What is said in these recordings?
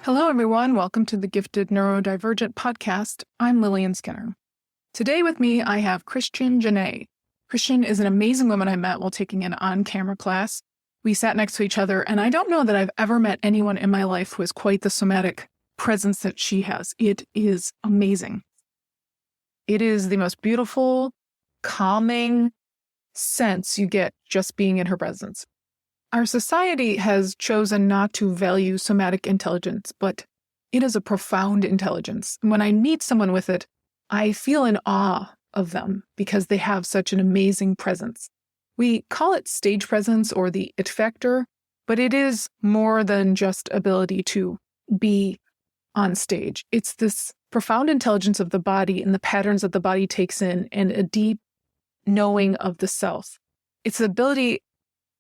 Hello, everyone. Welcome to the Gifted Neurodivergent podcast. I'm Lillian Skinner. Today with me, I have Christian Janee. Christian is an amazing woman I met while taking an on-camera class. We sat next to each other, and I don't know that I've ever met anyone in my life who has quite the somatic presence that she has. It is amazing. It is the most beautiful, calming sense you get just being in her presence. Our society has chosen not to value somatic intelligence, but it is a profound intelligence. When I meet someone with it, I feel in awe of them because they have such an amazing presence. We call it stage presence or the it factor, but it is more than just ability to be on stage. It's this profound intelligence of the body and the patterns that the body takes in and a deep knowing of the self. It's the ability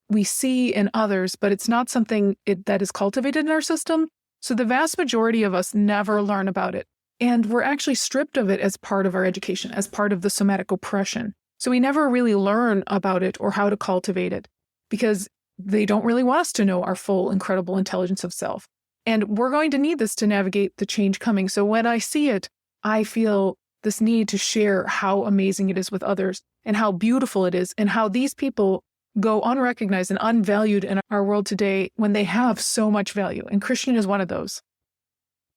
we see in others, but it's not something that is cultivated in our system. So the vast majority of us never learn about it. And we're actually stripped of it as part of our education, as part of the somatic oppression. So we never really learn about it or how to cultivate it because they don't really want us to know our full, incredible intelligence of self. And we're going to need this to navigate the change coming. So when I see it, I feel this need to share how amazing it is with others and how beautiful it is and how these people go unrecognized and unvalued in our world today when they have so much value. And Christian is one of those.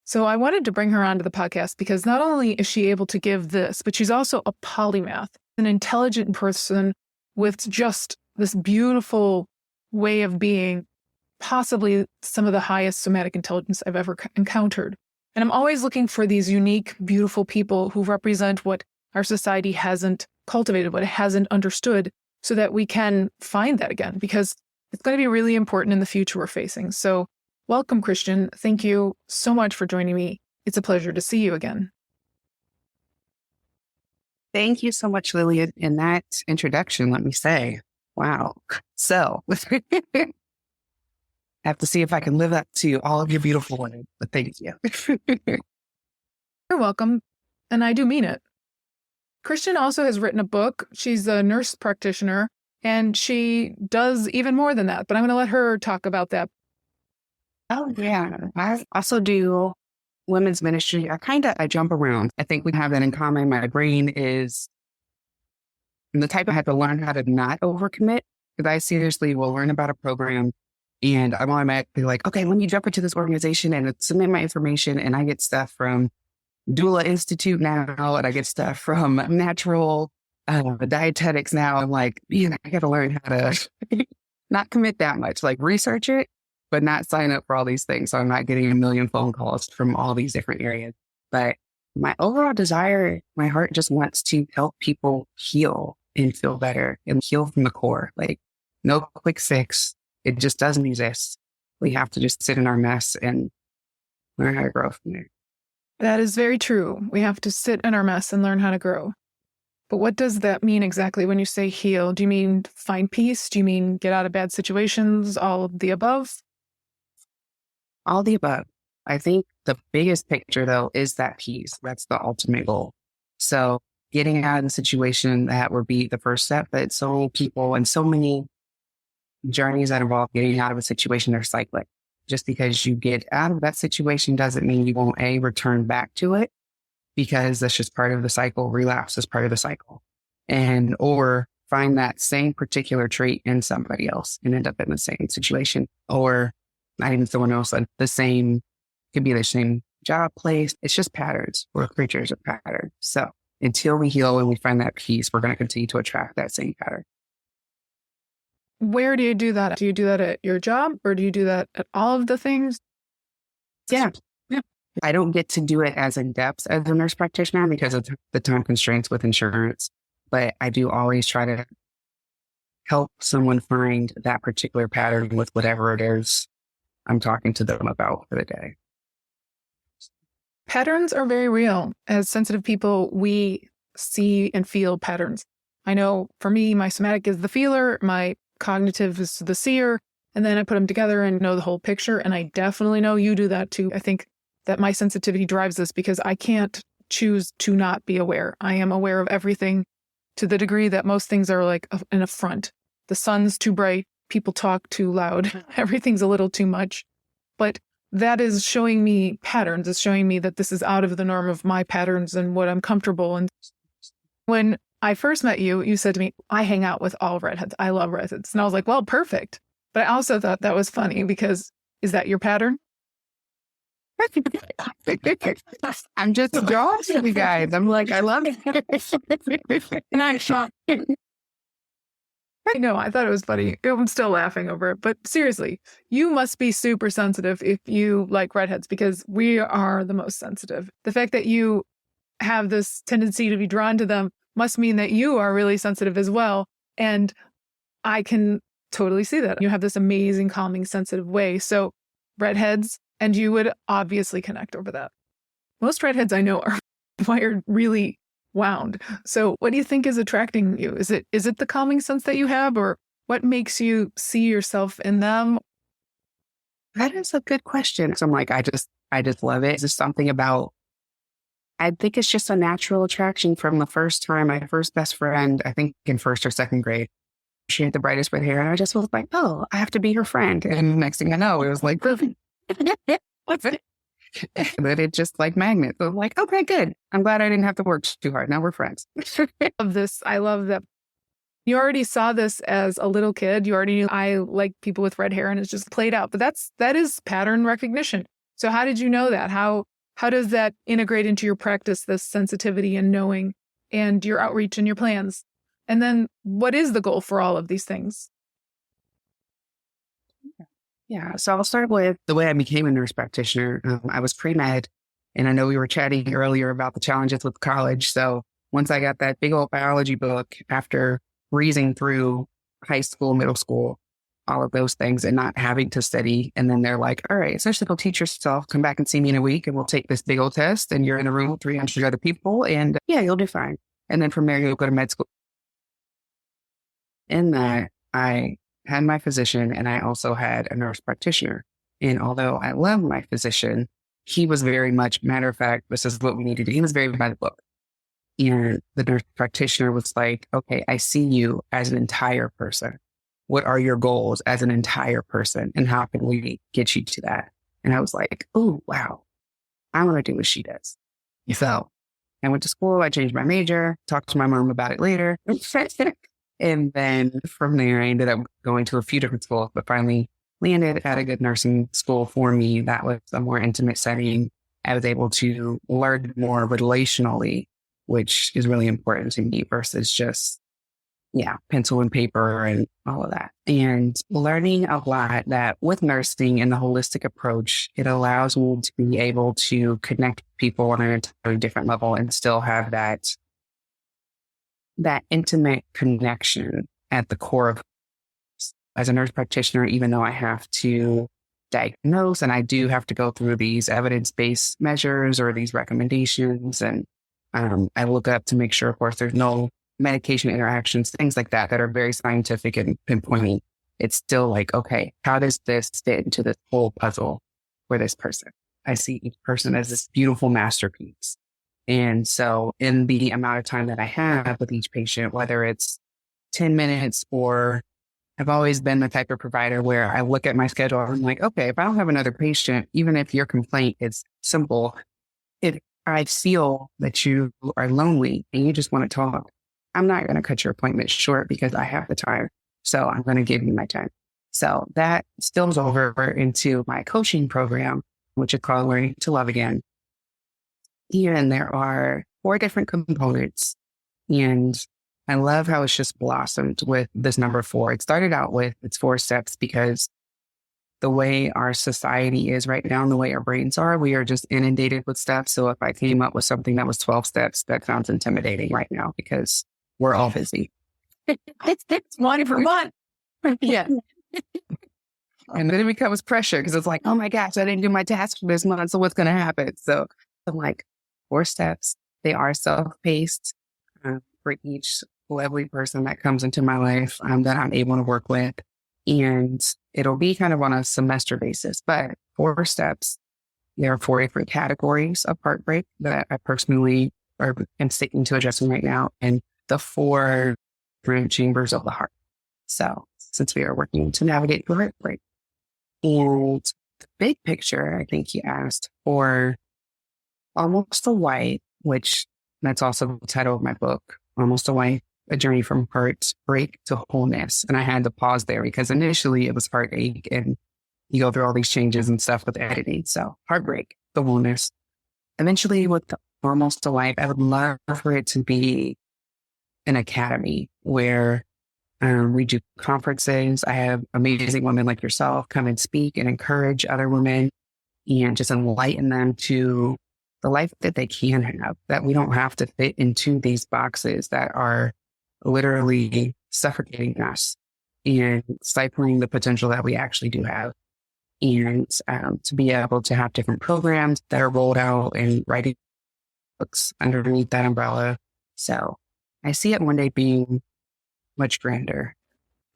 So I wanted to bring her onto the podcast because not only is she able to give this, but she's also a polymath, an intelligent person with just this beautiful way of being, possibly some of the highest somatic intelligence I've ever encountered. And I'm always looking for these unique, beautiful people who represent what our society hasn't cultivated, what it hasn't understood, so that we can find that again, because it's going to be really important in the future we're facing. So welcome, Christian. Thank you so much for joining me. It's a pleasure to see you again. Thank you so much, Lillian. In that introduction, let me say, wow. So I have to see if I can live up to all of your beautiful words, but thank you. You're welcome. And I do mean it. Christian also has written a book. She's a nurse practitioner, and she does even more than that. But I'm going to let her talk about that. Oh, yeah. I also do women's ministry. I jump around. I think we have that in common. My brain is the type I had to learn how to not overcommit, because I seriously will learn about a program and I'm automatically like, okay, let me jump into this organization and submit my information. And I get stuff from Doula Institute now, and I get stuff from natural dietetics now. I'm like, man, I got to learn how to not commit that much, like research it, but not sign up for all these things. So I'm not getting a million phone calls from all these different areas. But my overall desire, my heart just wants to help people heal and feel better and heal from the core. Like no quick fix. It just doesn't exist. We have to just sit in our mess and learn how to grow from there. That is very true. We have to sit in our mess and learn how to grow. But what does that mean exactly when you say heal? Do you mean find peace? Do you mean get out of bad situations? All of the above? All the above. I think the biggest picture, though, is that peace. That's the ultimate goal. So getting out of the situation, that would be the first step. But so many people and so many journeys that involve getting out of a situation are cyclic. Just because you get out of that situation doesn't mean you won't return back to it, because that's just part of the cycle. Relapse is part of the cycle. And, or find that same particular trait in somebody else and end up in the same situation, or not even someone else, but the same, could be the same job place. It's just patterns. We're creatures of patterns. So until we heal and we find that peace, we're going to continue to attract that same pattern. Where do you do that? Do you do that at your job, or do you do that at all of the things? Yeah. I don't get to do it as in depth as a nurse practitioner because of the time constraints with insurance, but I do always try to help someone find that particular pattern with whatever it is I'm talking to them about for the day. Patterns are very real. As sensitive people, we see and feel patterns. I know for me, my somatic is the feeler, my cognitive is the seer, and then I put them together and know the whole picture. And I definitely know you do that too. I think that my sensitivity drives this because I can't choose to not be aware. I am aware of everything to the degree that most things are like an affront. The sun's too bright, people talk too loud, everything's a little too much. But that is showing me patterns. It's showing me that this is out of the norm of my patterns and what I'm comfortable. And when I first met you, you said to me, I hang out with all redheads. I love redheads. And I was like, well, perfect. But I also thought that was funny because is that your pattern? I'm just drawn to you guys. I'm like, I love it. And I'm shocked. I know, I thought it was funny. I'm still laughing over it. But seriously, you must be super sensitive if you like redheads because we are the most sensitive. The fact that you have this tendency to be drawn to them must mean that you are really sensitive as well. And I can totally see that. You have this amazing, calming, sensitive way. So redheads, and you would obviously connect over that. Most redheads I know are wired really wound. So what do you think is attracting you? Is it the calming sense that you have, or what makes you see yourself in them? That is a good question. So I'm like, I just love it. It's just something about, I think it's just a natural attraction from the first time. My first best friend, I think in first or second grade, she had the brightest red hair. And I just was like, oh, I have to be her friend. And next thing I know, it was like, perfect. But it just like magnet. So I'm like, okay, good. I'm glad I didn't have to work too hard. Now we're friends. I love that you already saw this as a little kid. You already knew I like people with red hair and it's just played out. But that is pattern recognition. So how did you know that? How does that integrate into your practice, this sensitivity and knowing and your outreach and your plans? And then what is the goal for all of these things? Yeah. So I'll start with the way I became a nurse practitioner. I was pre-med, and I know we were chatting earlier about the challenges with college. So once I got that big old biology book after breezing through high school, middle school, all of those things and not having to study. And then they're like, all right, essentially go teach yourself, come back and see me in a week and we'll take this big old test and you're in a room with 300 other people and yeah, you'll do fine. And then from there, you'll go to med school. In that, I had my physician and I also had a nurse practitioner. And although I love my physician, he was very much, matter of fact, this is what we need to do. He was very by the book. And the nurse practitioner was like, okay, I see you as an entire person. What are your goals as an entire person? And how can we get you to that? And I was like, oh, wow, I want to do what she does. So I went to school. I changed my major, talked to my mom about it later. And then from there, I ended up going to a few different schools, but finally landed at a good nursing school for me. That was a more intimate setting. I was able to learn more relationally, which is really important to me versus just, pencil and paper and all of that. And learning a lot that with nursing and the holistic approach, it allows me to be able to connect with people on an entirely different level and still have that intimate connection at the core of as a nurse practitioner, even though I have to diagnose and I do have to go through these evidence-based measures or these recommendations. And I look up to make sure, of course, there's no medication interactions, things like that are very scientific and pinpointing. It's still like, okay, how does this fit into this whole puzzle for this person? I see each person as this beautiful masterpiece. And so in the amount of time that I have with each patient, whether it's 10 minutes or I've always been the type of provider where I look at my schedule and I'm like, okay, if I don't have another patient, even if your complaint is simple, if I feel that you are lonely and you just want to talk, I'm not going to cut your appointment short because I have the time. So I'm going to give you my time. So that spills over into my coaching program, which is called Learning to Love Again. And there are 4 different components. And I love how it's just blossomed with this number 4. It started out with its 4 steps because the way our society is right now and the way our brains are, we are just inundated with steps. So if I came up with something that was 12 steps, that sounds intimidating right now because we're all busy. It's one for one. Yeah. And then it becomes pressure because it's like, oh my gosh, I didn't do my task for this month. So what's going to happen? So I'm like, 4 steps. They are self-paced for each lovely person that comes into my life that I'm able to work with. And it'll be kind of on a semester basis, but 4 steps. There are 4 different categories of heartbreak that I personally am sticking to addressing right now. And the 4 different chambers of the heart. So since we are working to navigate through heartbreak. And the big picture, I think you asked for Almost a White, which that's also the title of my book, Almost a White, A Journey from Heartbreak to Wholeness. And I had to pause there because initially it was heartache and you go through all these changes and stuff with editing. So heartbreak, the wholeness. Eventually with Almost a White, I would love for it to be an academy where we do conferences. I have amazing women like yourself come and speak and encourage other women and just enlighten them to the life that they can have, that we don't have to fit into these boxes that are literally suffocating us and stifling the potential that we actually do have. And to be able to have different programs that are rolled out and writing books underneath that umbrella. So I see it one day being much grander.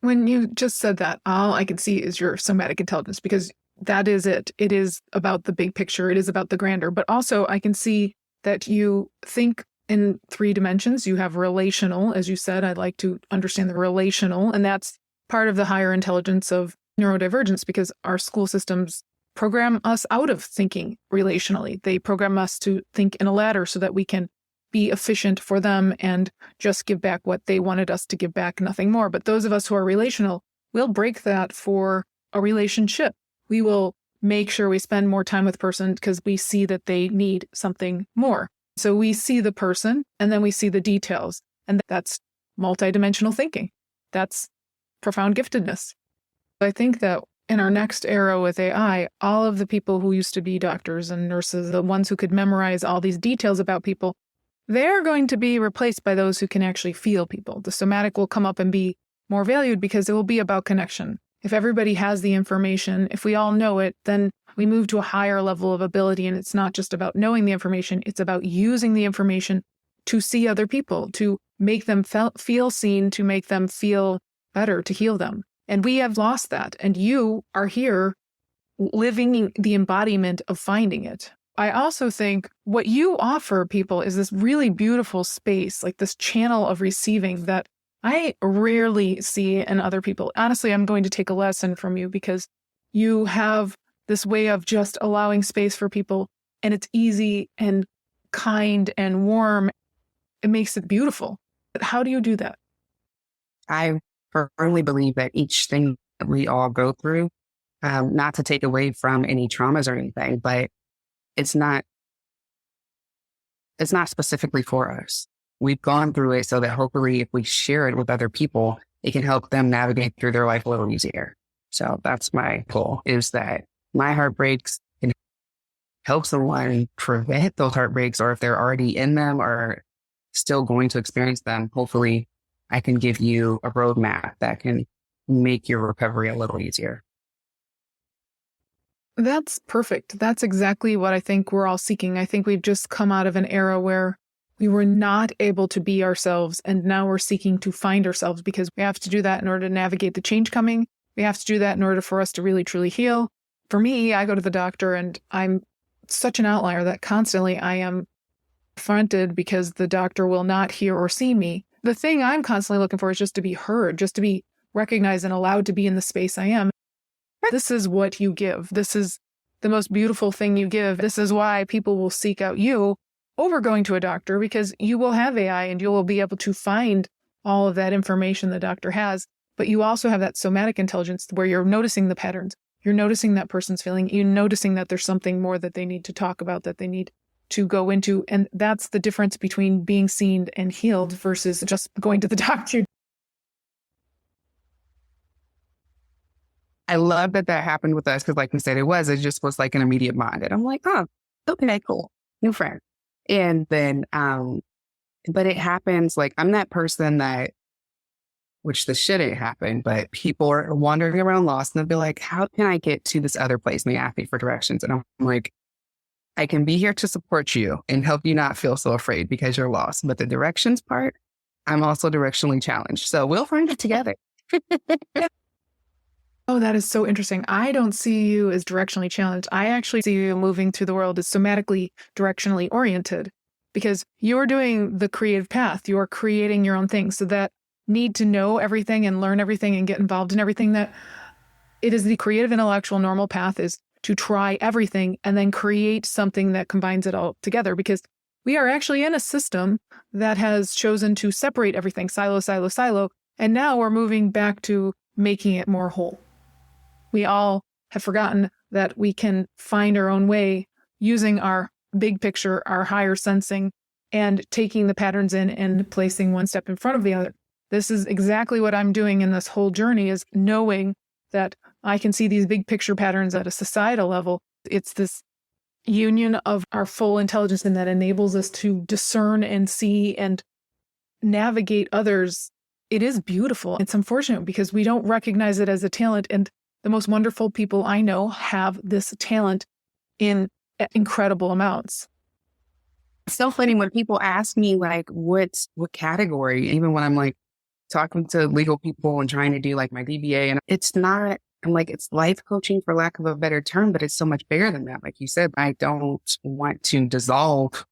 When you just said that, all I can see is your somatic intelligence, because that is it. It is about the big picture. It is about the grander. But also I can see that you think in 3 dimensions. You have relational, as you said. I'd like to understand the relational. And that's part of the higher intelligence of neurodivergence, because our school systems program us out of thinking relationally. They program us to think in a ladder so that we can be efficient for them and just give back what they wanted us to give back, nothing more. But those of us who are relational, we'll break that for a relationship. We will make sure we spend more time with the person because we see that they need something more. So we see the person and then we see the details. And that's multidimensional thinking. That's profound giftedness. I think that in our next era with AI, all of the people who used to be doctors and nurses, the ones who could memorize all these details about people, they're going to be replaced by those who can actually feel people. The somatic will come up and be more valued because it will be about connection. If everybody has the information, if we all know it, then we move to a higher level of ability. And it's not just about knowing the information, it's about using the information to see other people, to make them feel seen, to make them feel better, to heal them. And we have lost that. And you are here living the embodiment of finding it. I also think what you offer people is this really beautiful space, like this channel of receiving that I rarely see in other people. Honestly, I'm going to take a lesson from you because you have this way of just allowing space for people, and it's easy and kind and warm. It makes it beautiful. But how do you do that? I firmly believe that each thing that we all go through, not to take away from any traumas or anything, but it's not specifically for us. We've gone through it so that hopefully if we share it with other people, it can help them navigate through their life a little easier. So that's my goal, is that my heartbreaks can help someone prevent those heartbreaks, or if they're already in them or still going to experience them, hopefully I can give you a roadmap that can make your recovery a little easier. That's perfect. That's exactly what I think we're all seeking. I think we've just come out of an era where we were not able to be ourselves, and now we're seeking to find ourselves because we have to do that in order to navigate the change coming. We have to do that in order for us to really, truly heal. For me, I go to the doctor and I'm such an outlier that constantly I am confronted because the doctor will not hear or see me. The thing I'm constantly looking for is just to be heard, just to be recognized and allowed to be in the space I am. This is what you give. This is the most beautiful thing you give. This is why people will seek out you over going to a doctor, because you will have AI and you will be able to find all of that information the doctor has. But you also have that somatic intelligence where you're noticing the patterns. You're noticing that person's feeling. You're noticing that there's something more that they need to talk about, that they need to go into. And that's the difference between being seen and healed versus just going to the doctor. I love that happened with us because, like we said, it just was like an immediate bond. And I'm like, oh, okay, cool. New friend. And then, but it happens, like, I'm that person that, which this shouldn't happen, but people are wandering around lost and they'll be like, how can I get to this other place? And they ask me for directions. And I'm like, I can be here to support you and help you not feel so afraid because you're lost. But the directions part, I'm also directionally challenged. So we'll find it together. Oh, that is so interesting. I don't see you as directionally challenged. I actually see you moving through the world as somatically directionally oriented, because you're doing the creative path. You're creating your own thing. So that need to know everything and learn everything and get involved in everything, that it is the creative intellectual normal path is to try everything and then create something that combines it all together, because we are actually in a system that has chosen to separate everything, silo, silo, silo, and now we're moving back to making it more whole. We all have forgotten that we can find our own way using our big picture, our higher sensing, and taking the patterns in and placing one step in front of the other. This is exactly what I'm doing in this whole journey, is knowing that I can see these big picture patterns at a societal level. It's this union of our full intelligence, and that enables us to discern and see and navigate others. It is beautiful. It's unfortunate because we don't recognize it as a talent. And the most wonderful people I know have this talent in incredible amounts. It's so funny when people ask me like, what category, even when I'm like talking to legal people and trying to do like my DBA, and it's not, I'm like, it's life coaching for lack of a better term, but it's so much bigger than that. Like you said, I don't want to dissolve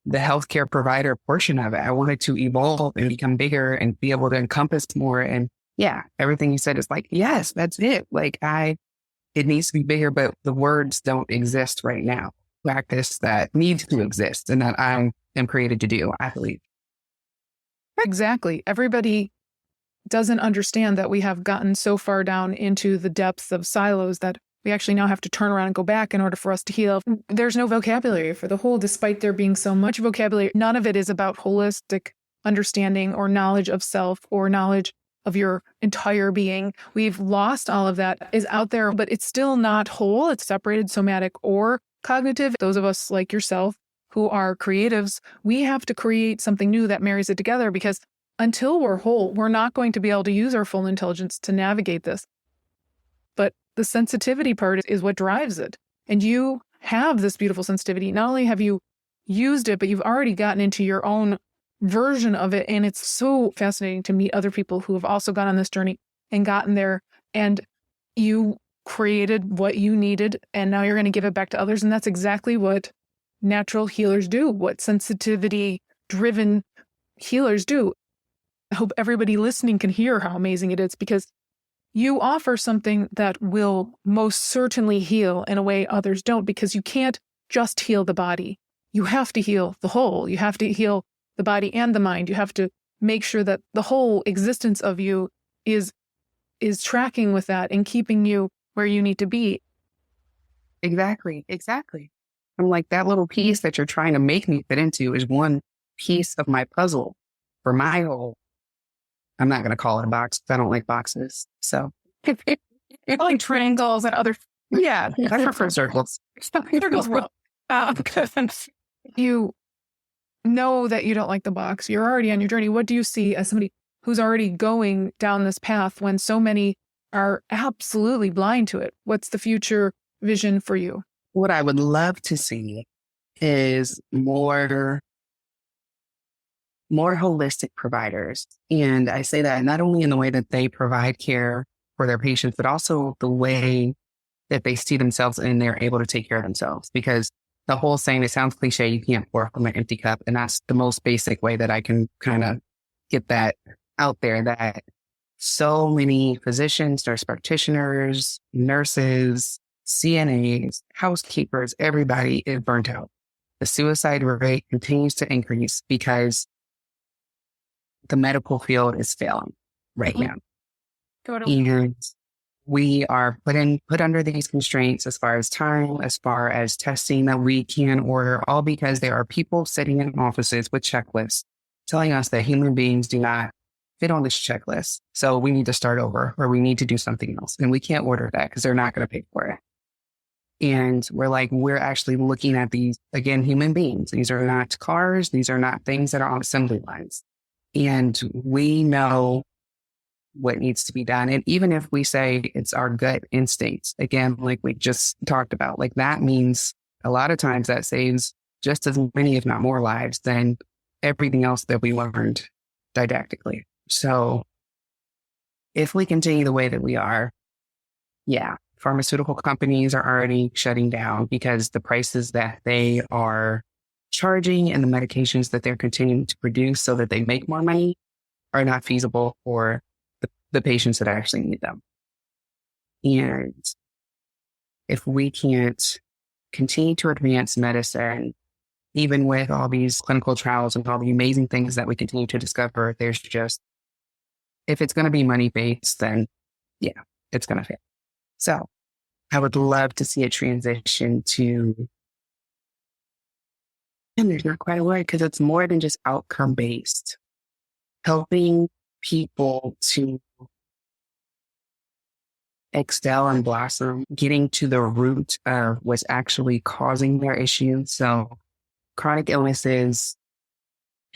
the healthcare provider portion of it. I want it to evolve and become bigger and be able to encompass more. And yeah, everything you said is like, yes, that's it. Like it needs to be bigger, but the words don't exist right now. Practice that needs to exist and that I am created to do, I believe. Exactly. Everybody doesn't understand that we have gotten so far down into the depths of silos that we actually now have to turn around and go back in order for us to heal. There's no vocabulary for the whole, despite there being so much vocabulary. None of it is about holistic understanding or knowledge of self or knowledge of your entire being. We've lost all of that. Is out there, but it's still not whole. It's separated, somatic or cognitive. Those of us like yourself who are creatives, we have to create something new that marries it together, because until we're whole, we're not going to be able to use our full intelligence to navigate this. But the sensitivity part is what drives it. And you have this beautiful sensitivity. Not only have you used it, but you've already gotten into your own version of it. And it's so fascinating to meet other people who have also gone on this journey and gotten there. And you created what you needed, and now you're going to give it back to others. And that's exactly what natural healers do, what sensitivity-driven healers do. I hope everybody listening can hear how amazing it is, because you offer something that will most certainly heal in a way others don't, because you can't just heal the body. You have to heal the whole. You have to heal the body and the mind. You have to make sure that the whole existence of you is tracking with that and keeping you where you need to be. Exactly. I'm like, that little piece that you're trying to make me fit into is one piece of my puzzle for my whole. I'm not going to call it a box because I don't like boxes. So I like triangles and other. Yeah, I prefer circles. Circles. You know that you don't like the box. You're already on your journey. What do you see as somebody who's already going down this path when so many are absolutely blind to it? What's the future vision for you? What I would love to see is more holistic providers. And I say that not only in the way that they provide care for their patients, but also the way that they see themselves and they're able to take care of themselves. Because the whole saying, it sounds cliche, you can't pour from an empty cup. And that's the most basic way that I can kind of get that out there, that so many physicians, nurse practitioners, nurses, CNAs, housekeepers, everybody is burnt out. The suicide rate continues to increase because the medical field is failing right now. Totally. And we are put under these constraints as far as time, as far as testing that we can order, all because there are people sitting in offices with checklists telling us that human beings do not fit on this checklist. So we need to start over, or we need to do something else. And we can't order that because they're not going to pay for it. And we're actually looking at these, again, human beings. These are not cars. These are not things that are on assembly lines. And we know what needs to be done. And even if we say it's our gut instincts, again, like we just talked about, like that means a lot of times that saves just as many, if not more lives than everything else that we learned didactically. So if we continue the way that we are, yeah, pharmaceutical companies are already shutting down because the prices that they are charging and the medications that they're continuing to produce so that they make more money are not feasible for the patients that actually need them. And if we can't continue to advance medicine, even with all these clinical trials and all the amazing things that we continue to discover, there's just, if it's going to be money-based, then yeah, it's going to fail. So I would love to see a transition to, and there's not quite a word because it's more than just outcome-based, helping people to excel and blossom, getting to the root of what's actually causing their issue. So chronic illnesses,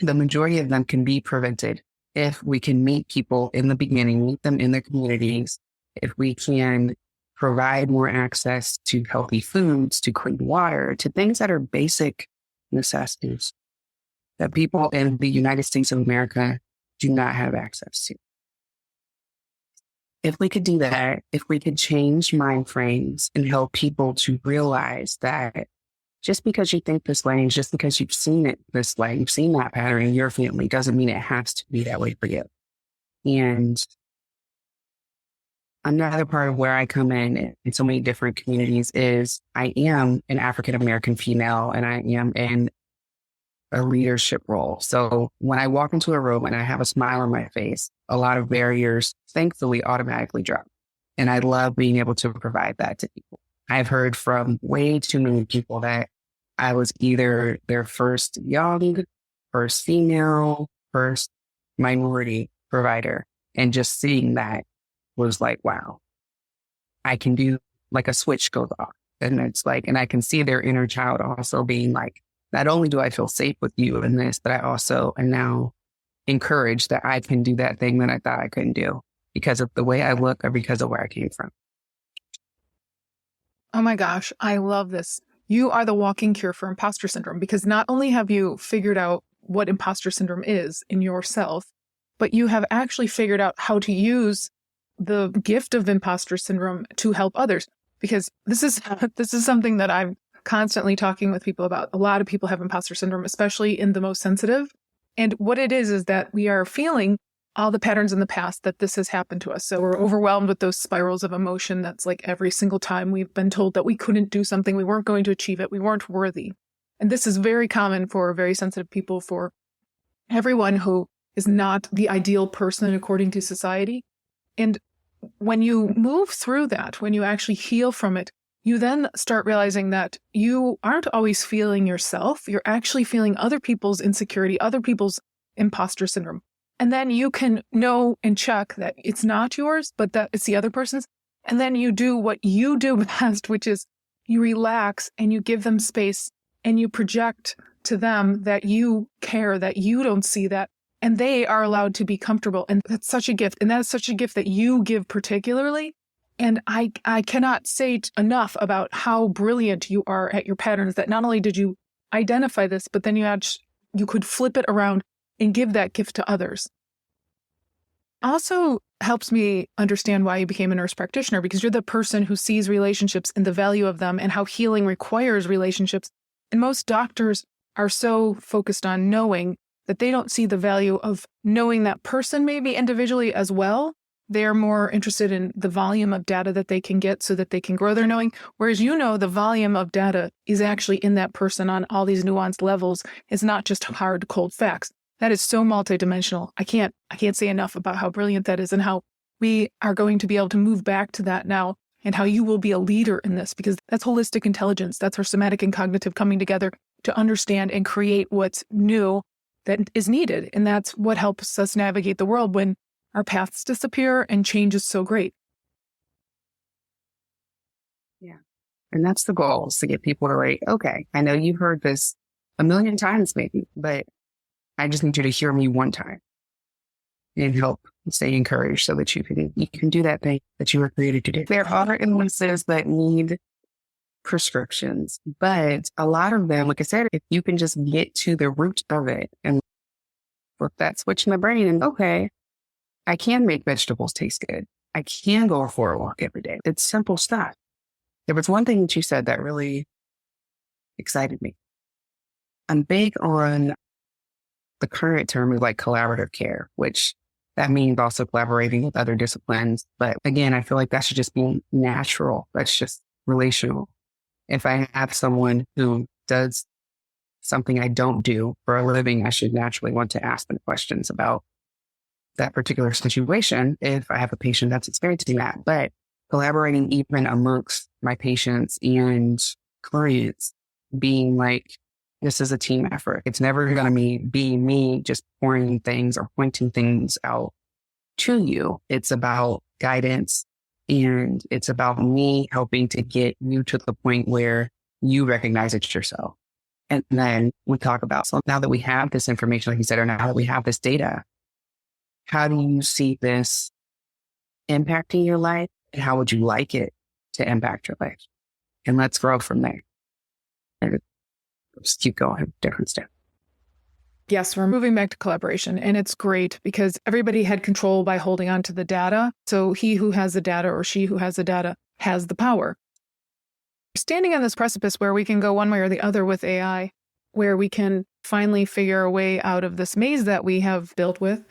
the majority of them can be prevented if we can meet people in the beginning, meet them in their communities, if we can provide more access to healthy foods, to clean water, to things that are basic necessities that people in the United States of America do not have access to. If we could do that, if we could change mind frames and help people to realize that just because you think this way, and just because you've seen it this way, you've seen that pattern in your family, doesn't mean it has to be that way for you. And another part of where I come in so many different communities is I am an African-American female and I am in a leadership role. So when I walk into a room and I have a smile on my face, a lot of barriers, thankfully, automatically drop. And I love being able to provide that to people. I've heard from way too many people that I was either their first young, first female, first minority provider. And just seeing that was like, wow, I can do, like, a switch goes off. And it's like, and I can see their inner child also being like, not only do I feel safe with you in this, but I also am now encouraged that I can do that thing that I thought I couldn't do because of the way I look or because of where I came from. Oh my gosh, I love this. You are the walking cure for imposter syndrome, because not only have you figured out what imposter syndrome is in yourself, but you have actually figured out how to use the gift of imposter syndrome to help others. Because this is something that I'm constantly talking with people about. A lot of people have imposter syndrome, especially in the most sensitive. And what it is that we are feeling all the patterns in the past that this has happened to us. So we're overwhelmed with those spirals of emotion. That's like every single time we've been told that we couldn't do something, we weren't going to achieve it, we weren't worthy. And this is very common for very sensitive people, for everyone who is not the ideal person according to society. And when you move through that, when you actually heal from it, you then start realizing that you aren't always feeling yourself. You're actually feeling other people's insecurity, other people's imposter syndrome. And then you can know and check that it's not yours, but that it's the other person's. And then you do what you do best, which is you relax and you give them space and you project to them that you care, that you don't see that, and they are allowed to be comfortable. And that's such a gift. And that is such a gift that you give particularly. And I cannot say enough about how brilliant you are at your patterns, that not only did you identify this, but then you could flip it around and give that gift to others. Also helps me understand why you became a nurse practitioner, because you're the person who sees relationships and the value of them and how healing requires relationships. And most doctors are so focused on knowing that they don't see the value of knowing that person maybe individually as well. They're more interested in the volume of data that they can get so that they can grow their knowing. Whereas, the volume of data is actually in that person on all these nuanced levels. It's not just hard, cold facts. That is so multidimensional. I can't say enough about how brilliant that is and how we are going to be able to move back to that now, and how you will be a leader in this, because that's holistic intelligence. That's our somatic and cognitive coming together to understand and create what's new that is needed. And that's what helps us navigate the world when our paths disappear and change is so great. Yeah. And that's the goal, is to get people to like, okay, I know you've heard this a million times maybe, but I just need you to hear me one time and help stay encouraged so that you can do that thing that you were created to do. There are illnesses that need prescriptions, but a lot of them, like I said, if you can just get to the root of it and flip that switch in the brain and, okay, I can make vegetables taste good. I can go for a walk every day. It's simple stuff. There was one thing that you said that really excited me. I'm big on the current term is like collaborative care, which that means also collaborating with other disciplines. But again, I feel like that should just be natural. That's just relational. If I have someone who does something I don't do for a living, I should naturally want to ask them questions about that particular situation if I have a patient that's experiencing that. But collaborating even amongst my patients and clients, being like, this is a team effort. It's never going to be me just pouring things or pointing things out to you. It's about guidance, and it's about me helping to get you to the point where you recognize it yourself. And then we talk about, so now that we have this information, like you said, or now that we have this data, how do you see this impacting your life? And how would you like it to impact your life? And let's grow from there. And just keep going, different steps. Yes, we're moving back to collaboration, and it's great because everybody had control by holding on to the data. So he who has the data or she who has the data has the power. We're standing on this precipice where we can go one way or the other with AI, where we can finally figure a way out of this maze that we have built with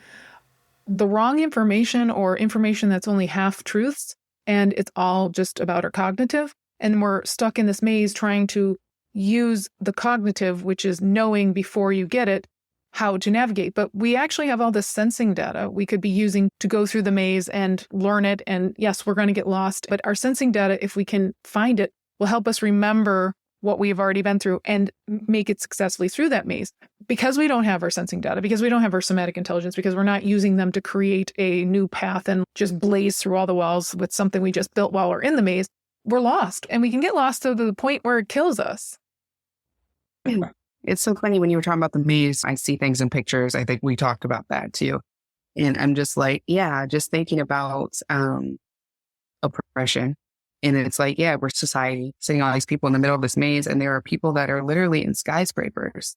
the wrong information or information that's only half truths, and it's all just about our cognitive. And we're stuck in this maze trying to use the cognitive, which is knowing before you get it, how to navigate. But we actually have all this sensing data we could be using to go through the maze and learn it. And yes, we're going to get lost, but our sensing data, if we can find it, will help us remember what we've already been through and make it successfully through that maze. Because we don't have our sensing data, because we don't have our somatic intelligence, because we're not using them to create a new path and just blaze through all the walls with something we just built while we're in the maze, we're lost. And we can get lost to the point where it kills us. It's so funny when you were talking about the maze. I see things in pictures. I think we talked about that too. And I'm just like, yeah, just thinking about oppression. And it's like, yeah, we're society, seeing all these people in the middle of this maze. And there are people that are literally in skyscrapers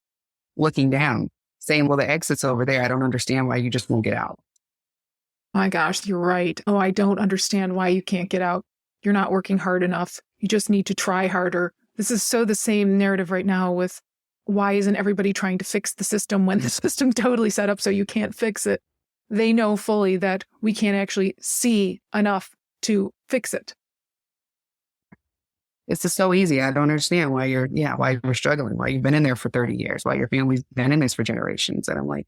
looking down, saying, well, the exit's over there. I don't understand why you just won't get out. My gosh, you're right. Oh, I don't understand why you can't get out. You're not working hard enough. You just need to try harder. This is so the same narrative right now with why isn't everybody trying to fix the system when the system's totally set up so you can't fix it? They know fully that we can't actually see enough to fix it. It's just so easy. I don't understand why you're struggling, why you've been in there for 30 years, why your family's been in this for generations. And I'm like,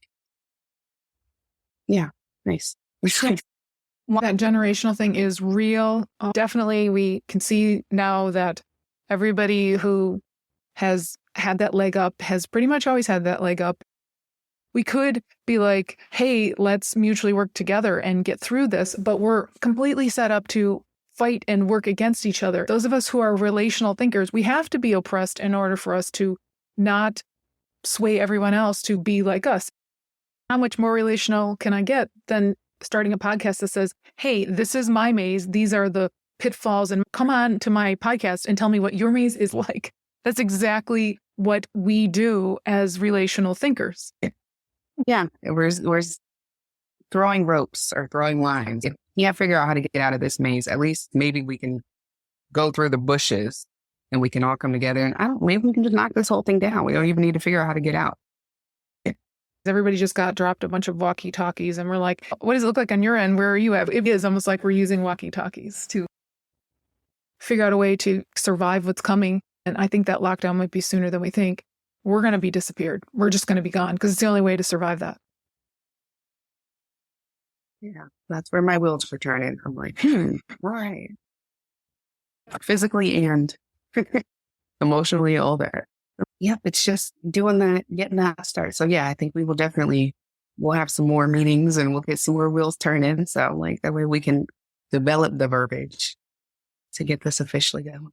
yeah, nice. That generational thing is real. Definitely, we can see now that everybody who has had that leg up has pretty much always had that leg up. We could be like, hey, let's mutually work together and get through this, but we're completely set up to fight and work against each other. Those of us who are relational thinkers, we have to be oppressed in order for us to not sway everyone else to be like us. How much more relational can I get than starting a podcast that says, hey, this is my maze. These are the pitfalls, and come on to my podcast and tell me what your maze is like. That's exactly what we do as relational thinkers. Yeah, we're throwing ropes or throwing lines. If you can't figure out how to get out of this maze, at least maybe we can go through the bushes and we can all come together and maybe we can just knock this whole thing down. We don't even need to figure out how to get out. Everybody just got dropped a bunch of walkie-talkies and we're like, what does it look like on your end? Where are you at? It is almost like we're using walkie-talkies to figure out a way to survive what's coming. And I think that lockdown might be sooner than we think. We're going to be disappeared. We're just going to be gone because it's the only way to survive that. Yeah, that's where my wheels were turning. I'm like, right. Physically and emotionally older. Yep, it's just doing that, getting that start. So yeah, I think we'll have some more meetings and we'll get some more wheels turning. So like that way we can develop the verbiage to get this officially going.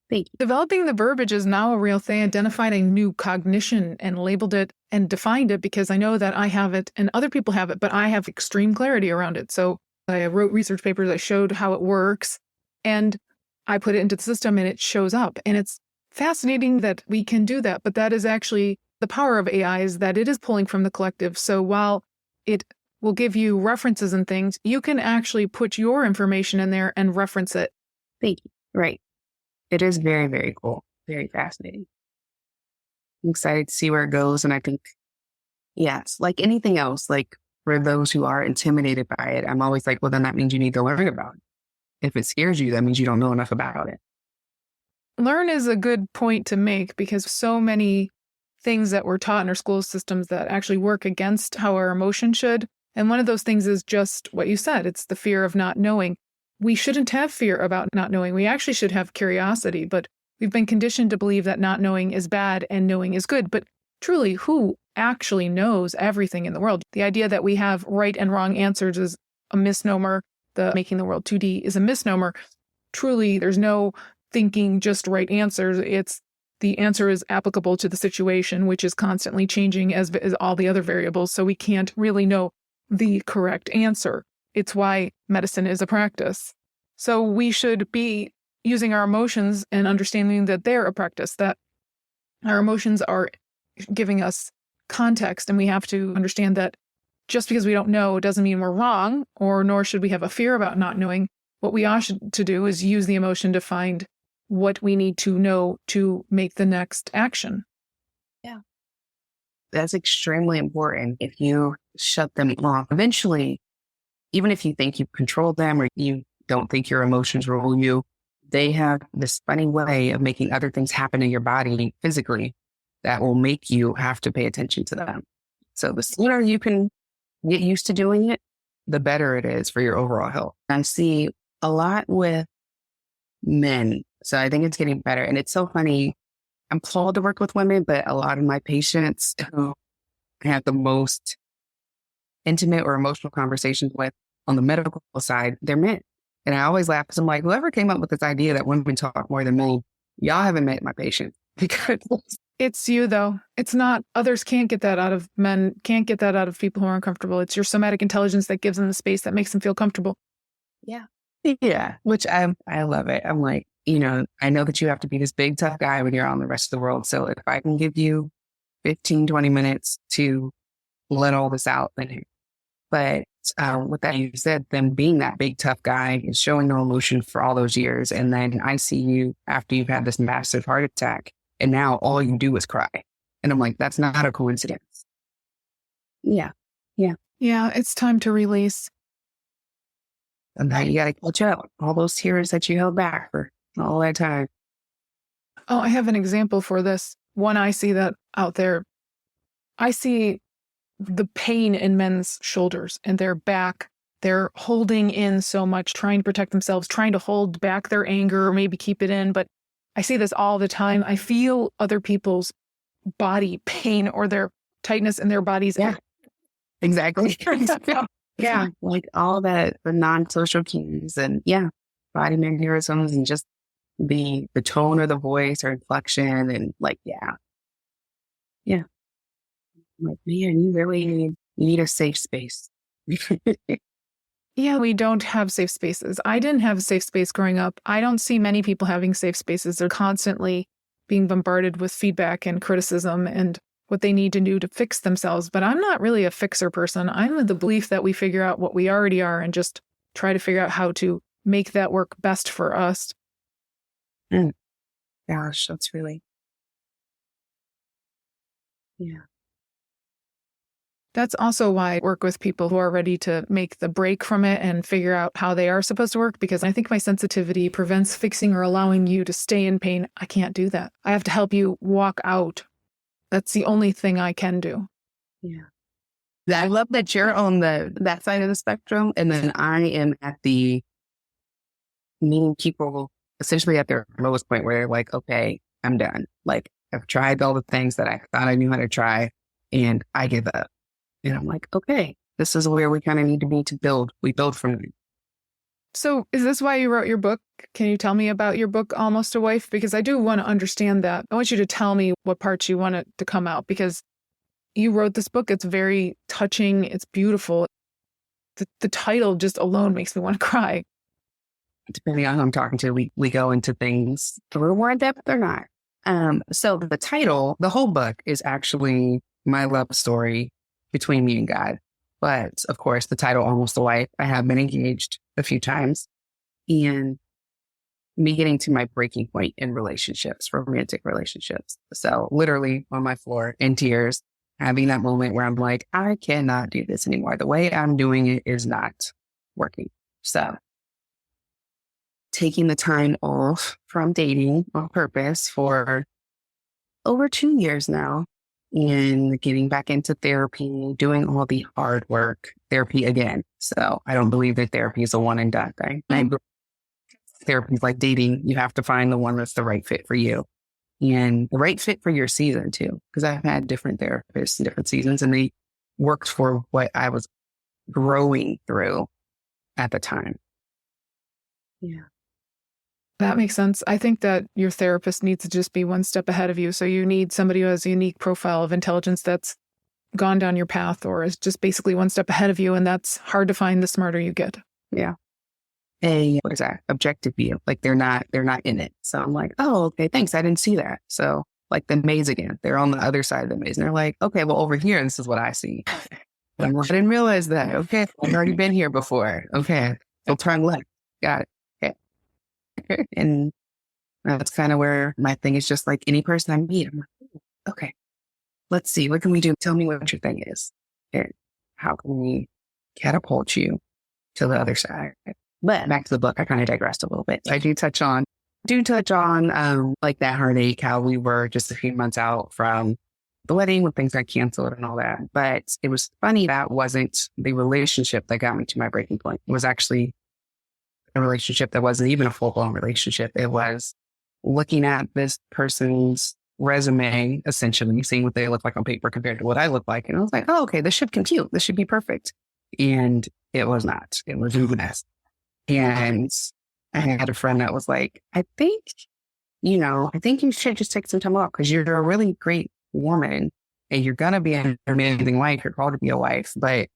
Thank you. Developing the verbiage is now a real thing. Identified a new cognition and labeled it and defined it because I know that I have it and other people have it, but I have extreme clarity around it. So I wrote research papers. I showed how it works and I put it into the system and it shows up. And it's fascinating that we can do that. But that is actually the power of AI, is that it is pulling from the collective. So while it will give you references and things, you can actually put your information in there and reference it. Thank you. Right. It is very, very cool. Very fascinating. I'm excited to see where it goes. And I think, yes, like anything else, like for those who are intimidated by it, I'm always like, well, then that means you need to learn about it. If it scares you, that means you don't know enough about it. learn is a good point to make because so many things that we're taught in our school systems that actually work against how our emotions should. And one of those things is just what you said. It's the fear of not knowing. We shouldn't have fear about not knowing. We actually should have curiosity, but we've been conditioned to believe that not knowing is bad and knowing is good. But truly, who actually knows everything in the world? The idea that we have right and wrong answers is a misnomer. The making the world 2D is a misnomer. Truly, there's no thinking just right answers. It's the answer is applicable to the situation, which is constantly changing as all the other variables. So we can't really know the correct answer. It's why medicine is a practice. So we should be using our emotions and understanding that they're a practice, that our emotions are giving us context. And we have to understand that just because we don't know doesn't mean we're wrong, or nor should we have a fear about not knowing. What we ought to do is use the emotion to find what we need to know to make the next action. Yeah. That's extremely important. If you shut them off, eventually, even if you think you've controlled them or you don't think your emotions rule you, they have this funny way of making other things happen in your body physically that will make you have to pay attention to them. So the sooner you can get used to doing it, the better it is for your overall health. I see a lot with men. So I think it's getting better. And it's so funny. I'm called to work with women, but a lot of my patients who I have the most intimate or emotional conversations with on the medical side, they're men. And I always laugh because I'm like, whoever came up with this idea that women talk more than men, y'all haven't met my patients. Because it's you, though. It's not, others can't get that out of men, can't get that out of people who are uncomfortable. It's your somatic intelligence that gives them the space that makes them feel comfortable. Yeah. Yeah. Which I love it. I'm like, I know that you have to be this big, tough guy when you're on the rest of the world. So if I can give you 15, 20 minutes to let all this out, then but with that you said, them being that big, tough guy and showing no emotion for all those years. And then I see you after you've had this massive heart attack and now all you do is cry. And I'm like, that's not a coincidence. Yeah. Yeah. Yeah. It's time to release. And now you got to catch up. All those tears that you held back for all that time. Oh, I have an example for this. One, I see that out there. I see the pain in men's shoulders and their back. They're holding in so much, trying to protect themselves, trying to hold back their anger or maybe keep it in. But I see this all the time. I feel other people's body pain or their tightness in their bodies. Yeah, exactly. Yeah, like all that, the non-social cues and body mannerisms and just the tone of the voice or inflection and like, yeah. I'm like, man, you really need a safe space. Yeah, we don't have safe spaces. I didn't have a safe space growing up. I don't see many people having safe spaces. They're constantly being bombarded with feedback and criticism and what they need to do to fix themselves. But I'm not really a fixer person. I'm of the belief that we figure out what we already are and just try to figure out how to make that work best for us. Gosh, that's really, yeah. That's also why I work with people who are ready to make the break from it and figure out how they are supposed to work, because I think my sensitivity prevents fixing or allowing you to stay in pain. I can't do that. I have to help you walk out. That's the only thing I can do. Yeah. I love that you're on that side of the spectrum. And then I am at the meeting people essentially at their lowest point where they're like, okay, I'm done. Like I've tried all the things that I thought I knew how to try and I give up. And I'm like, okay, this is where we kind of need to be to build. We build from it. So is this why you wrote your book? Can you tell me about your book, Almost a Wife? Because I do want to understand that. I want you to tell me what parts you want it to come out, because you wrote this book. It's very touching. It's beautiful. The title just alone makes me want to cry. Depending on who I'm talking to, we go into things a little more in depth or not. So the title, the whole book is actually my love story between me and God. But of course, the title, Almost a Wife, I have been engaged a few times, and me getting to my breaking point in relationships, romantic relationships. So literally on my floor in tears, having that moment where I'm like, I cannot do this anymore. The way I'm doing it is not working. So taking the time off from dating on purpose for over 2 years now and getting back into therapy, doing all the hard work, therapy again. So I don't believe that therapy is a one and done thing. Therapy is like dating. You have to find the one that's the right fit for you and the right fit for your season too. Because I've had different therapists in different seasons and they worked for what I was growing through at the time. Yeah. That makes sense. I think that your therapist needs to just be one step ahead of you. So you need somebody who has a unique profile of intelligence that's gone down your path or is just basically one step ahead of you. And that's hard to find the smarter you get. Yeah. What is that? Objective view. Like they're not in it. So I'm like, oh, okay, thanks. I didn't see that. So like the maze again, they're on the other side of the maze. And they're like, okay, well over here, this is what I see. I'm like, I didn't realize that. Okay. I've already been here before. Okay. So turn left. Got it. Okay. And that's kind of where my thing is just like any person I meet. I'm like, okay, let's see. What can we do? Tell me what your thing is. And how can we catapult you to the other side? But back to the book, I kind of digressed a little bit. I do touch on like that heartache, how we were just a few months out from the wedding when things got canceled and all that. But it was funny that wasn't the relationship that got me to my breaking point. It was actually a relationship that wasn't even a full-blown relationship. It was looking at this person's resume, essentially seeing what they look like on paper compared to what I look like. And I was like, oh, okay, this should compute. This should be perfect. And it was not. It was a mess. And I had a friend that was like, I think you should just take some time off because you're a really great woman and you're going to be an amazing wife. You're called to be a wife. But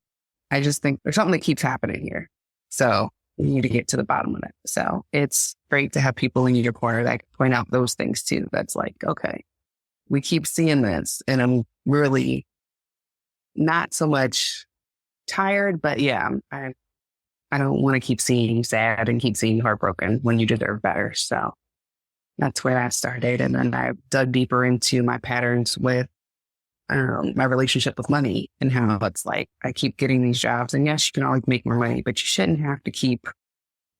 I just think there's something that keeps happening here. So you need to get to the bottom of it. So it's great to have people in your corner that point out those things too. That's like, okay, we keep seeing this and I'm really not so much tired, but yeah, I don't want to keep seeing you sad and keep seeing you heartbroken when you deserve better. So that's where I started. And then I dug deeper into my patterns with my relationship with money and how it's like, I keep getting these jobs and yes, you can always make more money, but you shouldn't have to keep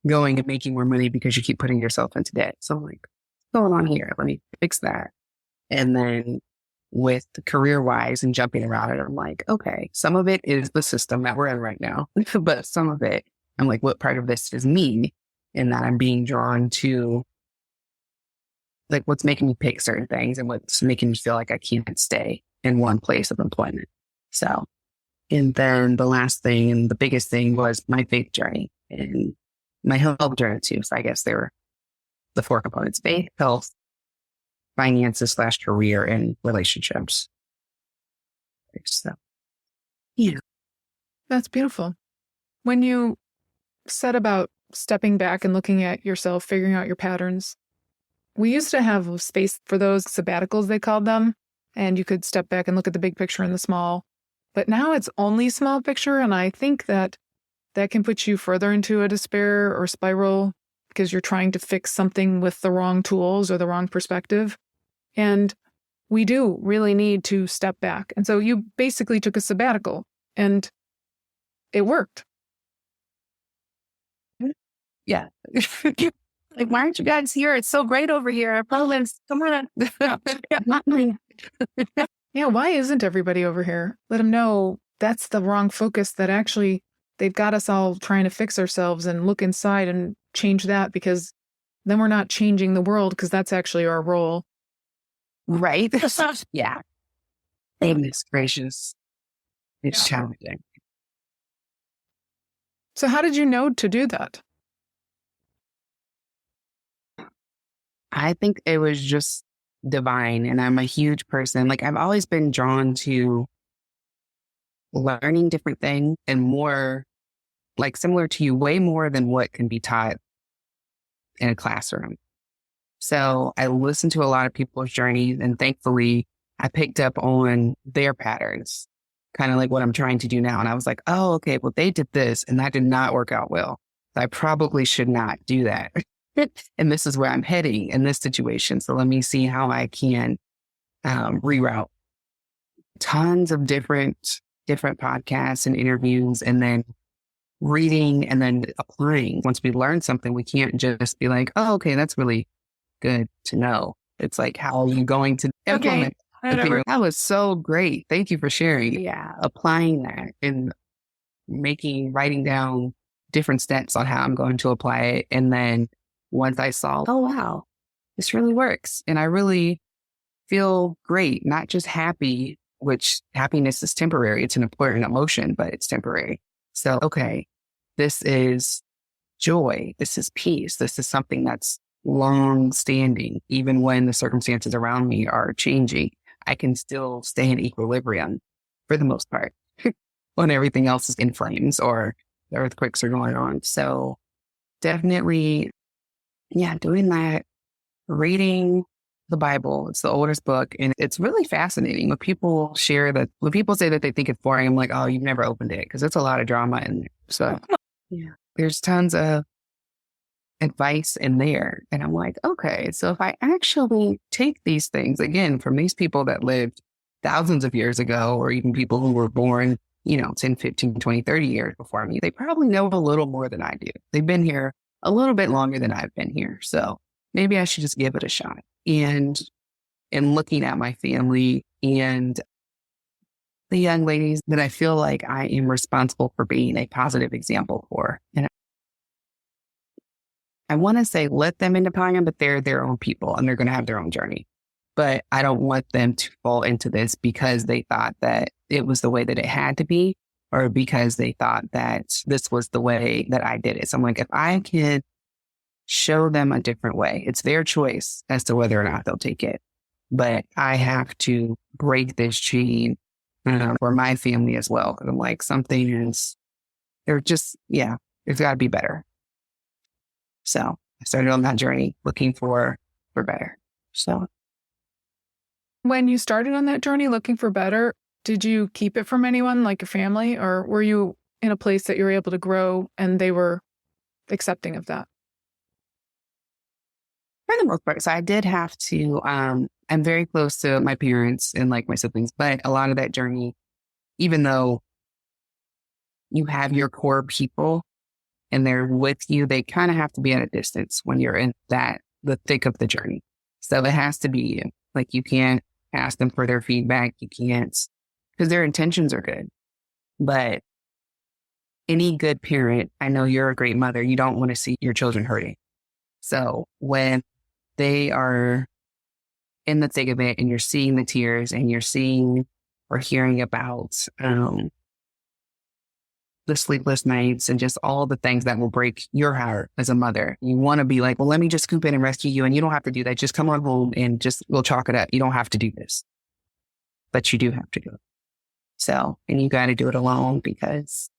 going and making more money because you keep putting yourself into debt. So I'm like, what's going on here? Let me fix that. And then with career wise and jumping around it, I'm like, okay, some of it is the system that we're in right now, but some of it, I'm like, what part of this is me? And that I'm being drawn to like what's making me pick certain things and what's making me feel like I can't stay in one place of employment. So, and then the last thing and the biggest thing was my faith journey and my health journey too. So I guess they were the four components: faith, health, finances / career, and relationships. So, yeah. That's beautiful. When you said about stepping back and looking at yourself, figuring out your patterns, we used to have a space for those sabbaticals, they called them. And you could step back and look at the big picture and the small. But now it's only small picture. And I think that can put you further into a despair or spiral because you're trying to fix something with the wrong tools or the wrong perspective. And we do really need to step back. And so you basically took a sabbatical and it worked. Yeah. Like, why aren't you guys here? It's so great over here. Problems. Come on. Yeah, why isn't everybody over here? Let them know that's the wrong focus, that actually they've got us all trying to fix ourselves and look inside and change that because then we're not changing the world because that's actually our role. Right? Yeah. Goodness gracious. It's challenging. So how did you know to do that? I think it was just divine. And I'm a huge person. Like I've always been drawn to learning different things and more like similar to you, way more than what can be taught in a classroom. So I listened to a lot of people's journeys and thankfully I picked up on their patterns, kind of like what I'm trying to do now. And I was like, oh, okay, well, they did this and that did not work out well. I probably should not do that. And this is where I'm heading in this situation. So let me see how I can reroute tons of different podcasts and interviews. And then reading and then applying. Once we learn something, we can't just be like, oh, okay, that's really good to know. It's like, how are you going to implement it? That was so great. Thank you for sharing. Yeah. Applying that and writing down different steps on how I'm going to apply it. And then once I saw, oh, wow, this really works. And I really feel great, not just happy, which happiness is temporary. It's an important emotion, but it's temporary. So, okay, this is joy. This is peace. This is something that's long standing. Even when the circumstances around me are changing, I can still stay in equilibrium for the most part when everything else is in flames or the earthquakes are going on. So definitely, yeah, doing that, reading the Bible. It's the oldest book, and it's really fascinating. When people say that they think it's boring, I'm like, oh, you've never opened it, because it's a lot of drama in there. So yeah, there's tons of advice in there. And I'm like, okay, so if I actually take these things, again, from these people that lived thousands of years ago, or even people who were born, 10, 15, 20, 30 years before me, they probably know a little more than I do. They've been here a little bit longer than I've been here. So maybe I should just give it a shot. And looking at my family and the young ladies that I feel like I am responsible for being a positive example for. And I want to say let them into Panya, but they're their own people and they're going to have their own journey. But I don't want them to fall into this because they thought that it was the way that it had to be, or because they thought that this was the way that I did it. So I'm like, if I can show them a different way, it's their choice as to whether or not they'll take it. But I have to break this chain for my family as well. Because I'm like, it's got to be better. So I started on that journey looking for better. So when you started on that journey looking for better, did you keep it from anyone, like your family, or were you in a place that you were able to grow and they were accepting of that? For the most part. So I did have to, I'm very close to my parents and like my siblings, but a lot of that journey, even though you have your core people and they're with you, they kind of have to be at a distance when you're in the thick of the journey. So it has to be like, you can't ask them for their feedback. You can't, because their intentions are good. But any good parent, I know you're a great mother, you don't want to see your children hurting. So when they are in the thick of it and you're seeing the tears and you're seeing or hearing about the sleepless nights and just all the things that will break your heart as a mother, you want to be like, well, let me just scoop in and rescue you. And you don't have to do that. Just come on home and we'll chalk it up. You don't have to do this, but you do have to do it. So, and you got to do it alone because.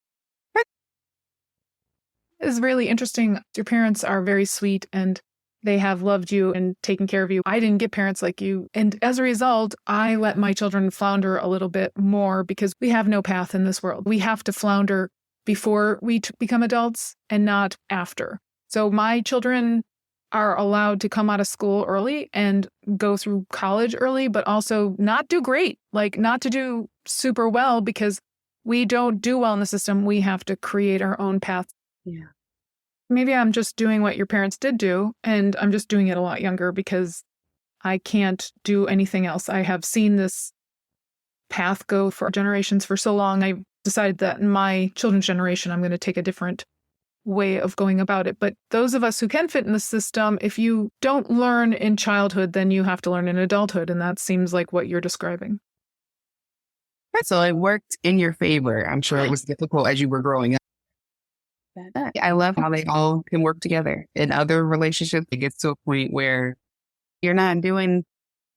It's really interesting. Your parents are very sweet and they have loved you and taken care of you. I didn't get parents like you. And as a result, I let my children flounder a little bit more because we have no path in this world. We have to flounder before we become adults and not after. So my children are allowed to come out of school early and go through college early, but also not do great, like not to do super well because we don't do well in the system. We have to create our own path. Yeah. Maybe I'm just doing what your parents did do, and I'm just doing it a lot younger because I can't do anything else. I have seen this path go for generations for so long. I decided that in my children's generation, I'm going to take a different way of going about it. But those of us who can fit in the system, if you don't learn in childhood, then you have to learn in adulthood. And that seems like what you're describing. So it worked in your favor. I'm sure it was difficult as you were growing up. I love how they all can work together. In other relationships, it gets to a point where you're not doing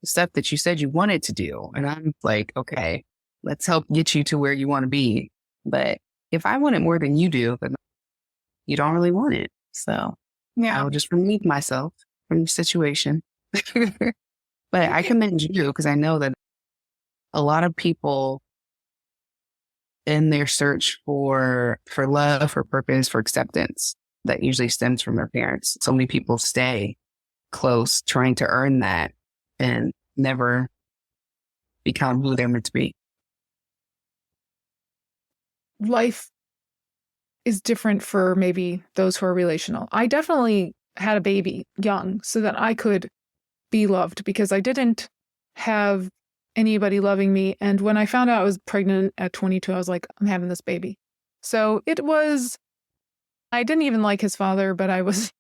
the stuff that you said you wanted to do. And I'm like, okay, let's help get you to where you want to be. But if I want it more than you do, then you don't really want it. So yeah, I'll just remove myself from the situation. But I commend you because I know that a lot of people in their search for love, for purpose, for acceptance, that usually stems from their parents. So many people stay close trying to earn that and never become who they're meant to be. Life is different for maybe those who are relational. I definitely had a baby young so that I could be loved because I didn't have anybody loving me. And when I found out I was pregnant at 22, I was like, I'm having this baby. So I didn't even like his father, but I was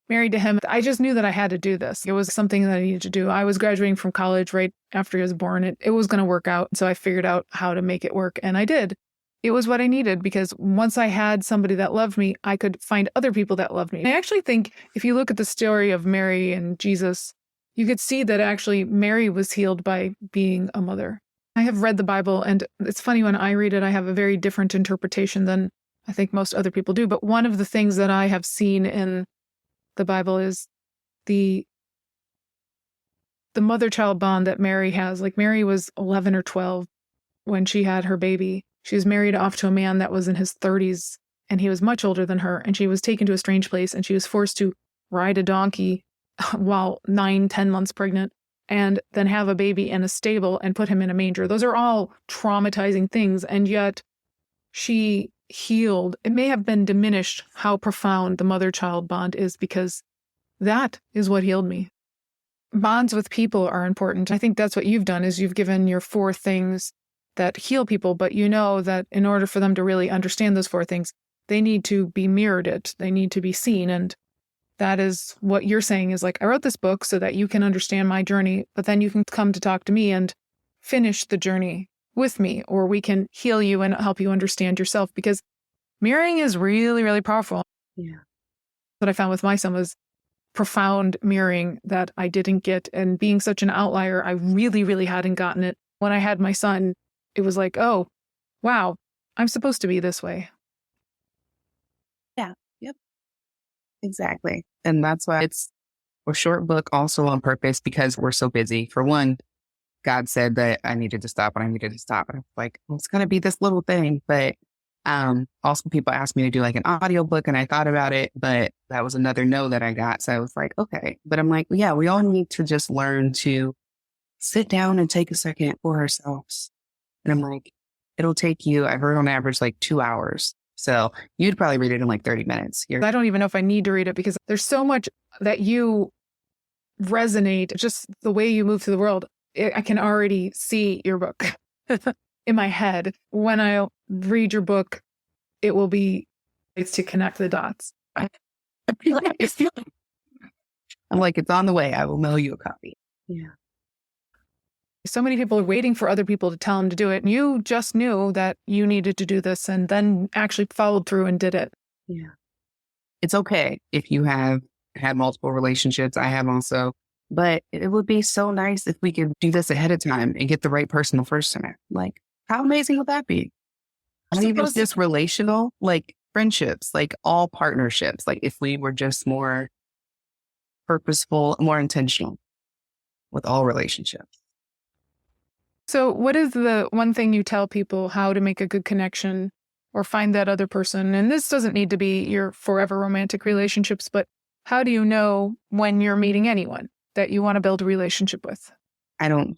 married to him. I just knew that I had to do this. It was something that I needed to do. I was graduating from college right after he was born. It was going to work out. So I figured out how to make it work. And I did. It was what I needed because once I had somebody that loved me, I could find other people that loved me. I actually think if you look at the story of Mary and Jesus, you could see that actually Mary was healed by being a mother. I have read the Bible, and it's funny when I read it, I have a very different interpretation than I think most other people do. But one of the things that I have seen in the Bible is the mother-child bond that Mary has. Like Mary was 11 or 12 when she had her baby. She was married off to a man that was in his 30s, and he was much older than her. And she was taken to a strange place, and she was forced to ride a donkey while 9-10 months pregnant, and then have a baby in a stable and put him in a manger. Those are all traumatizing things. And yet she healed. It may have been diminished how profound the mother-child bond is because that is what healed me. Bonds with people are important. I think that's what you've done is you've given your 4 things that heal people, but you know that in order for them to really understand those 4 things, they need to be mirrored it. They need to be seen. And that is what you're saying is like, I wrote this book so that you can understand my journey, but then you can come to talk to me and finish the journey with me, or we can heal you and help you understand yourself because mirroring is really, really powerful. Yeah. What I found with my son was profound mirroring that I didn't get. And being such an outlier, I really, really hadn't gotten it. When I had my son, it was like, oh, wow, I'm supposed to be this way. Yeah. Yep. Exactly. And that's why it's a short book also on purpose because we're so busy. For one, God said that I needed to stop and I needed to stop. And I was like, well, it's going to be this little thing. But also people asked me to do like an audio book and I thought about it, but that was another no that I got. So I was like, okay. But I'm like, yeah, we all need to just learn to sit down and take a second for ourselves. And I'm like, it'll take you, I've heard on average, like 2 hours. So you'd probably read it in like 30 minutes. I don't even know if I need to read it because there's so much that you resonate, just the way you move through the world. I can already see your book in my head. When I read your book, it will be it's to connect the dots. I'm like, it's on the way. I will mail you a copy. Yeah. So many people are waiting for other people to tell them to do it. And you just knew that you needed to do this and then actually followed through and did it. Yeah. It's okay if you have had multiple relationships. I have also. But it would be so nice if we could do this ahead of time and get the right person the first time. Like, how amazing would that be? Not even just relational, like friendships, like all partnerships. Like if we were just more purposeful, more intentional with all relationships. So what is the one thing you tell people how to make a good connection or find that other person? And this doesn't need to be your forever romantic relationships, but how do you know when you're meeting anyone that you want to build a relationship with? I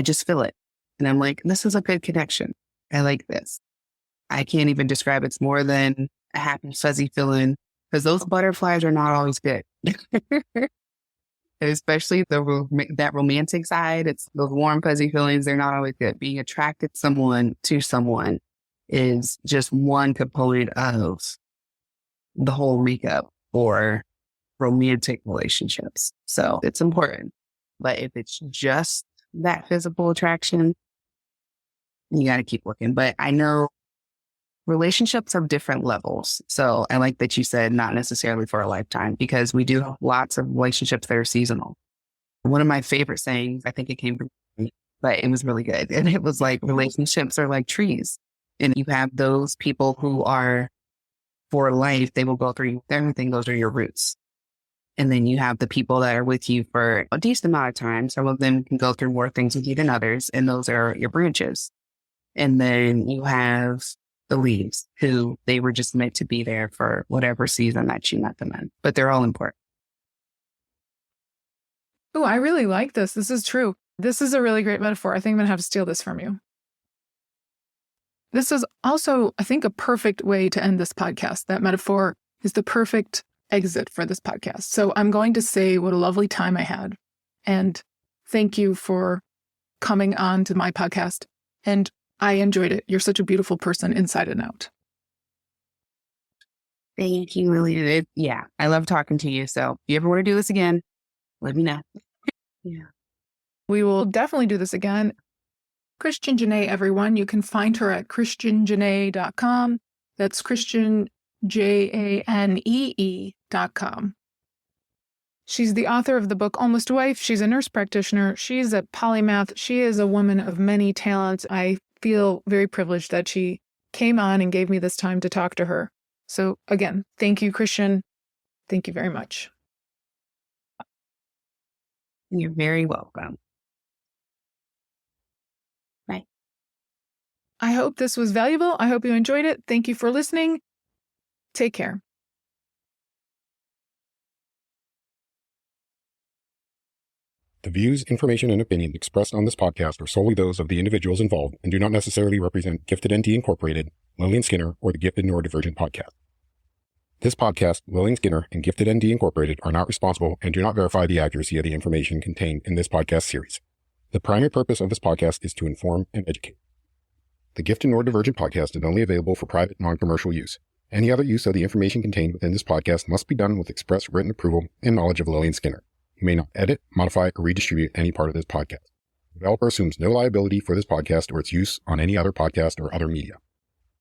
just feel it. And I'm like, this is a good connection. I like this. I can't even describe it. It's more than a happy, fuzzy feeling because those butterflies are not always good. Especially that romantic side. It's those warm, fuzzy feelings. They're not always good. Being attracted to someone is just one component of the whole makeup or romantic relationships. So it's important. But if it's just that physical attraction, you got to keep looking. But I know relationships have different levels. So I like that you said not necessarily for a lifetime because we do have lots of relationships that are seasonal. One of my favorite sayings, I think it came from me, but it was really good. And it was like relationships are like trees. And you have those people who are for life, they will go through everything. Those are your roots. And then you have the people that are with you for a decent amount of time. Some of them can go through more things with you than others. And those are your branches. And then you have the leaves who they were just meant to be there for whatever season that you met them in. But they're all important. Oh, I really like this. This is true. This is a really great metaphor. I think I'm going to have to steal this from you. this is also, I think, a perfect way to end this podcast. That metaphor is the perfect exit for this podcast. So I'm going to say what a lovely time I had. And thank you for coming on to my podcast. And I enjoyed it. You're such a beautiful person inside and out. Thank you, Lillian. Yeah, I love talking to you. So if you ever want to do this again, let me know. Yeah. We will definitely do this again. Christian Janee, everyone. You can find her at christianjanee.com. That's Christian, JANEE.com. She's the author of the book Almost Wife. She's a nurse practitioner. She's a polymath. She is a woman of many talents. I feel very privileged that she came on and gave me this time to talk to her. So again, thank you, Christian. Thank you very much. You're very welcome. Bye. I hope this was valuable. I hope you enjoyed it. Thank you for listening. Take care. The views, information, and opinions expressed on this podcast are solely those of the individuals involved and do not necessarily represent Gifted ND Incorporated, Lillian Skinner, or the Gifted Neurodivergent podcast. This podcast, Lillian Skinner, and Gifted ND Incorporated are not responsible and do not verify the accuracy of the information contained in this podcast series. The primary purpose of this podcast is to inform and educate. The Gifted Neurodivergent podcast is only available for private, non-commercial use. Any other use of the information contained within this podcast must be done with express written approval and knowledge of Lillian Skinner. You may not edit, modify, or redistribute any part of this podcast. The developer assumes no liability for this podcast or its use on any other podcast or other media.